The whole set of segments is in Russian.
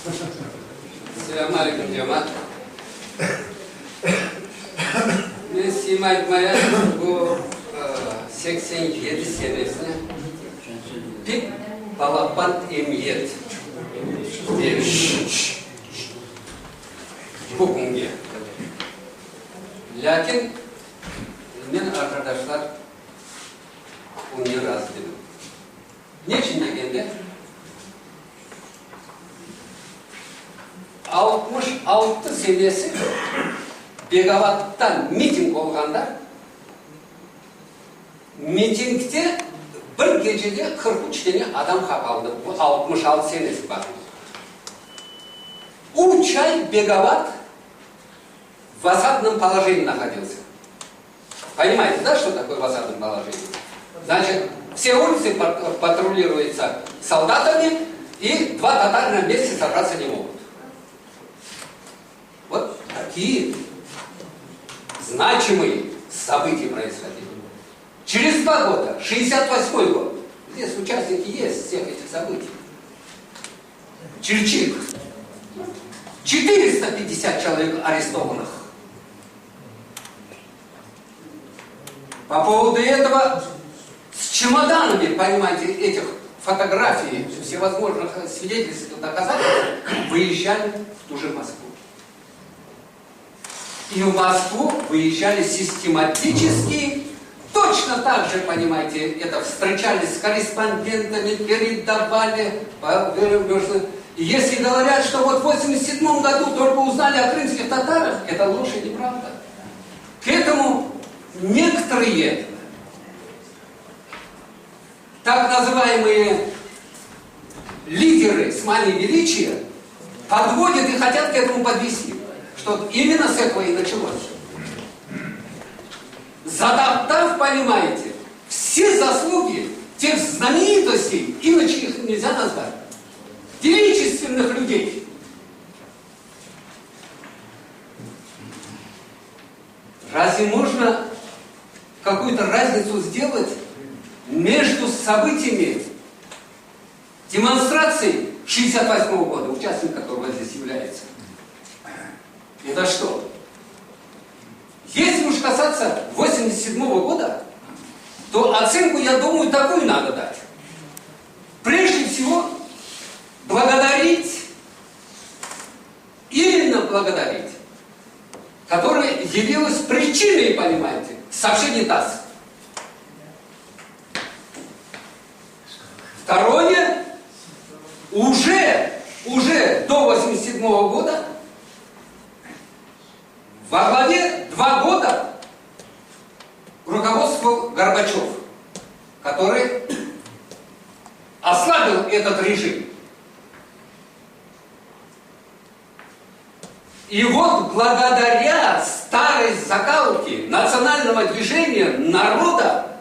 Selamünaleyküm aleyküm cemaat. Ben Simay Gmaya bu 87 senesinde bir balapant emniyet demiş. Bugunga. Lakin men arkadaşlar onu razı dedim. Niçin degende 66 senesi Begavat'tan miting olganda mitingde bir gecede 43 tane adam kapaldı. Bu 66 senesi bakın. 3 ay Беговат в осадном положении находился. Понимаете, да, что такое в осадном положении? Значит, все улицы патрулируются солдатами, и два татарина вместе собраться не могут. Вот такие значимые события происходили. Через 2 года, 68-й год, здесь участники есть всех этих событий. Чирчик. 450 человек арестованных. По поводу этого с чемоданами, понимаете, этих фотографий, всевозможных свидетельств и доказательств, выезжали в ту же Москву. И в Москву выезжали систематически, точно так же, понимаете, это встречались с корреспондентами, передавали. И если говорят, что вот в 1987 году только узнали о крымских татарах, это ложь и неправда. К этому некоторые так называемые лидеры с манией величия подводят и хотят к этому подвести. Что именно с этого и началось. Затоптав, понимаете, все заслуги тех знаменитостей, иначе их нельзя назвать, величественных людей. Разве можно какую-то разницу сделать между событиями демонстрации 1968 года, участник которого здесь является? Это что? Если уж касаться 1987 года, то оценку, я думаю, такую надо дать. Прежде всего, благодарить, именно благодарить, которая явилась причиной, понимаете, сообщения ТАСС. Второе, уже до 1987 года во главе 2 года руководствовал Горбачев, который ослабил этот режим. И вот благодаря старой закалке национального движения народа,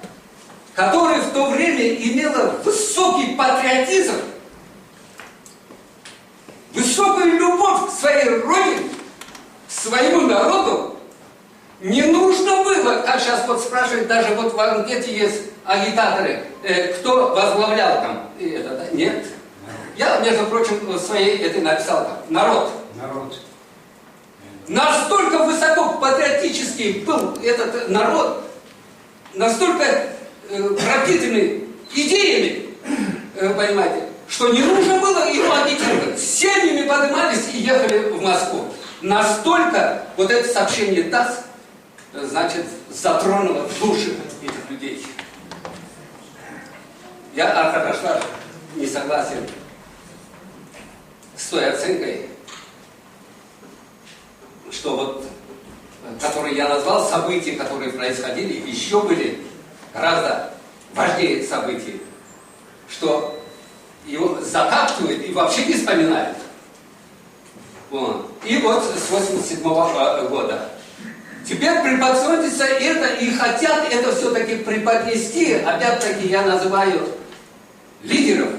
которое в то время имело высокий патриотизм, высокую любовь к своей родине, к своему народу, не нужно было, как сейчас вот спрашивают, даже вот в анкете есть агитаторы, кто возглавлял там это, да? Нет. Я, между прочим, в своей этой написал там, народ. Настолько высоко патриотический был этот народ, настолько пропитанный идеями, понимаете, что не нужно было его агитировать. Семьями поднимались и ехали в Москву. Настолько вот это сообщение ТАСС, значит, затронуло души этих людей. Я, Архарашлар, не согласен с той оценкой, что вот, которые я назвал, события, которые происходили, еще были гораздо важнее событий, что его затаптывают и вообще не вспоминают. Вот. И вот с 1987 года. Теперь преподносится это и хотят это все-таки преподнести, опять-таки я называю лидеров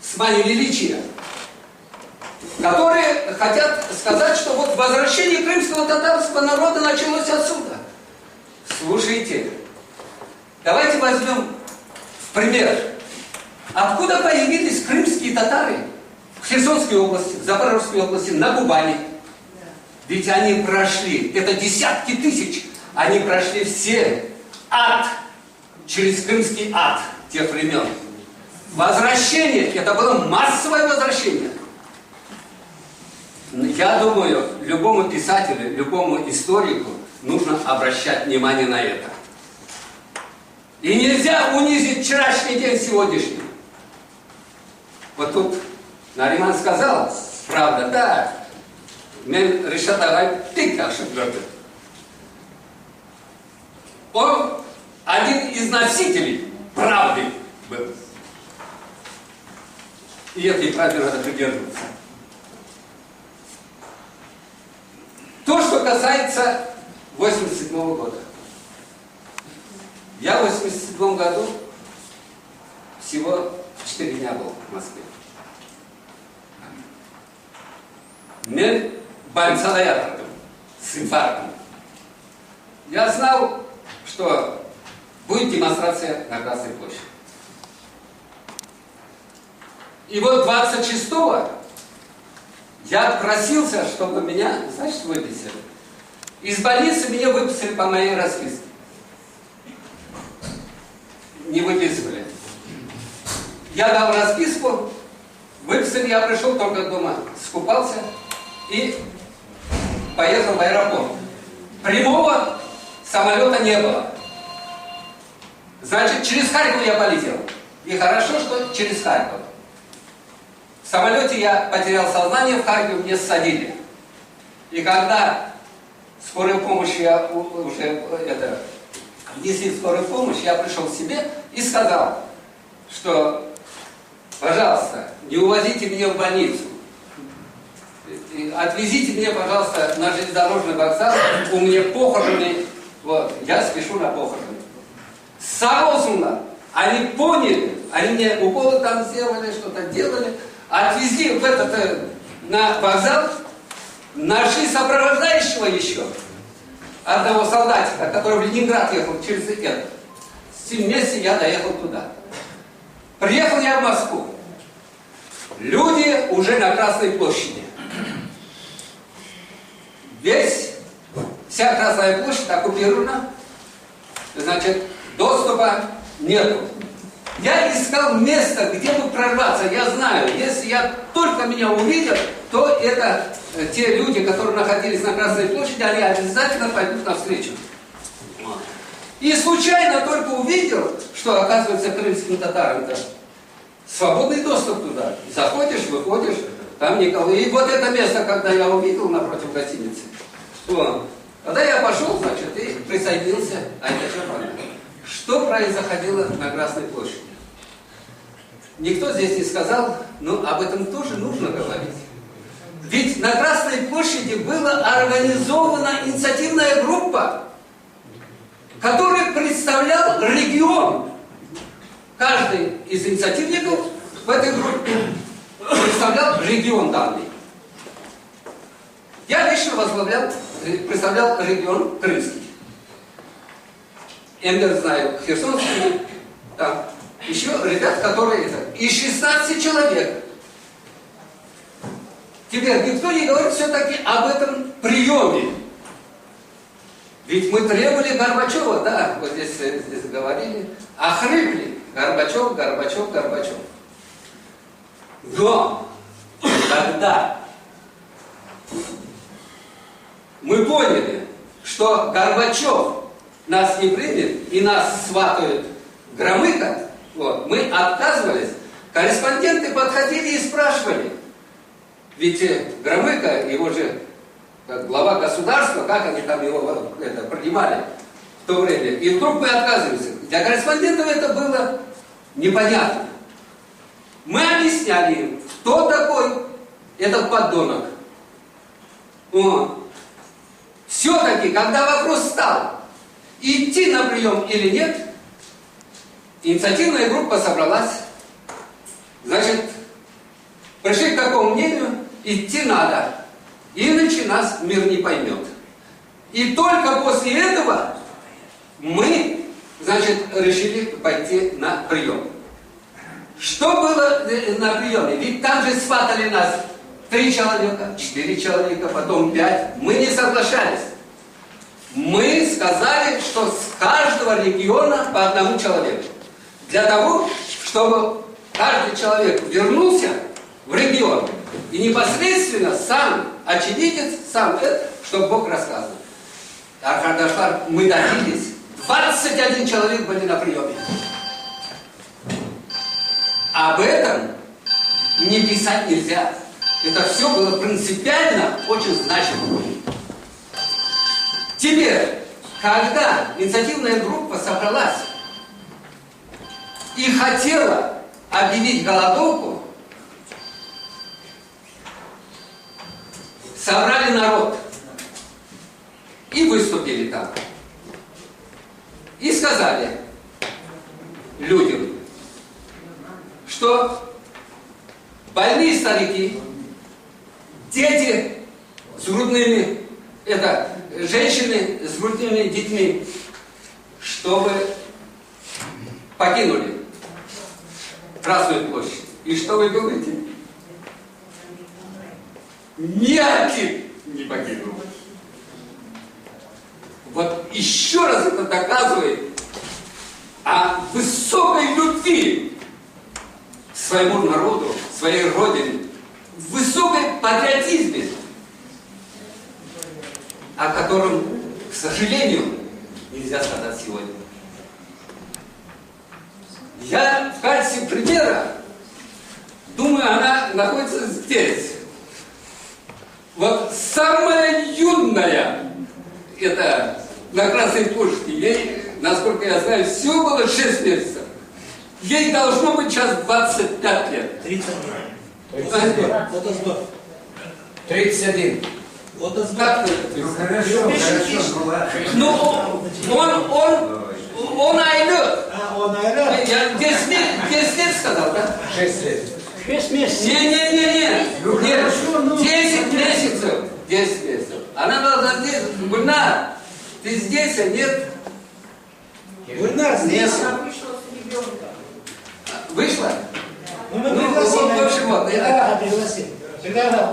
с манией величия, которые хотят сказать, что вот возвращение крымского татарского народа началось отсюда. Слушайте, давайте возьмем в пример, откуда появились крымские татары в Херсонской области, в Запорожской области, на Кубани. Ведь они прошли, это десятки тысяч, они прошли все ад, через крымский ад тех времен. Возвращение, это было массовое возвращение. Я думаю, любому писателю, любому историку нужно обращать внимание на это. И нельзя унизить вчерашний день сегодняшний. Вот тут Нариман сказал, правда, да, мен решатагай тик ошибки. Он один из носителей правды был. И этой правды надо придерживаться. То, что касается 87 года. Я в 87 году всего 4 дня был в Москве. Мне больница доярком с инфарктом. Я знал, что будет демонстрация на Красной площади. И вот 26-го я просился, чтобы меня, значит, выписали. Из больницы меня выписали по моей расписке. Не выписывали. Я дал расписку, выписали, я пришел только дома, скупался и поехал в аэропорт. Прямого самолета не было. Значит, через Харьков я полетел. И хорошо, что через Харьков. В самолете я потерял сознание, в Харькове меня ссадили. И когда скорую помощь я уже внесли скорую помощь, я пришел к себе и сказал, что, пожалуйста, не увозите меня в больницу. Отвезите меня, пожалуйста, на железнодорожный вокзал, у меня похороны, вот, я спешу на похороны. Соразумно, они поняли, они мне уколы там сделали, что-то делали, отвезли в этот, на вокзал, нашли сопровождающего еще, одного солдатика, который в Ленинград ехал через это. С ним вместе я доехал туда. Приехал я в Москву. Люди уже на Красной площади. Вся Красная площадь оккупирована, значит, доступа нету. Я искал место, где бы прорваться. Я знаю, если я только меня увидел, то это те люди, которые находились на Красной площади, они обязательно пойдут навстречу. И случайно только увидел, что, оказывается, крымским татарам-то свободный доступ туда. Заходишь, выходишь, там никого. И вот это место, когда я увидел напротив гостиницы, когда я пошел, значит, и присоединился, а это что понятно. Что происходило на Красной площади? Никто здесь не сказал, но об этом тоже нужно говорить. Ведь на Красной площади была организована инициативная группа, которая представлял регион. Каждый из инициативников в этой группе представлял регион данный. Я лично представлял регион крымский. Эндер знаю, Херсонский, там еще ребят, которые и 16 человек. Теперь никто не говорит все-таки об этом приеме. Ведь мы требовали Горбачева, да, вот здесь говорили, охрипли. Горбачев, Горбачев, Горбачев. Но когда мы поняли, что Горбачев нас не примет и нас сватают Громыко, вот, мы отказывались. Корреспонденты подходили и спрашивали. Ведь Громыко, его же как глава государства, как они там его принимали в то время. И вдруг мы отказываемся. Для корреспондентов это было непонятно. Мы объясняли им, кто такой этот подонок. Все-таки, когда вопрос стал, идти на прием или нет, инициативная группа собралась. Значит, пришли к такому мнению, идти надо. Иначе нас мир не поймет. И только после этого мы, значит, решили пойти на прием. Что было на приеме? Ведь там же сватали нас 3 человека, 4 человека, потом 5. Мы не соглашались. Мы сказали, что с каждого региона по 1 человеку. Для того, чтобы каждый человек вернулся в регион и непосредственно сам очевидец, сам это, чтобы Бог рассказывал. Архардашвар, мы добились. 21 человек были на приеме. Об этом не писать нельзя. Это все было принципиально очень значимо. Теперь, когда инициативная группа собралась и хотела объявить голодовку, собрали народ и выступили там. И сказали людям, что больные старики, дети с грудными, это женщины с грудными детьми, чтобы покинули Красную площадь. И что вы думаете? Ни один не покинул. Вот еще раз это доказывает о высокой любви к своему народу, своей родине, в высоком патриотизме, о котором, к сожалению, нельзя сказать сегодня. Я в качестве примера, думаю, она находится здесь. Вот самая юная, это на Красной площади, ей, насколько я знаю, всего было 6 месяцев. Ей должно быть сейчас 25 лет. 31. Вот так. Ну, он айдет. Он айдет? Я 10 лет сказал, да? 6 лет. 6 месяцев. Не. 10 месяцев. 10 месяцев. Она должна здесь, Гульнар, ты здесь, а нет? Гульнар здесь. Вышла? Ну, мы пригласим. В общем, вот. Да, пригласим. Тогда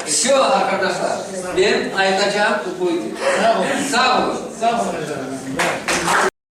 Все, Аркадашвар. Теперь на этот жам будете. Саву.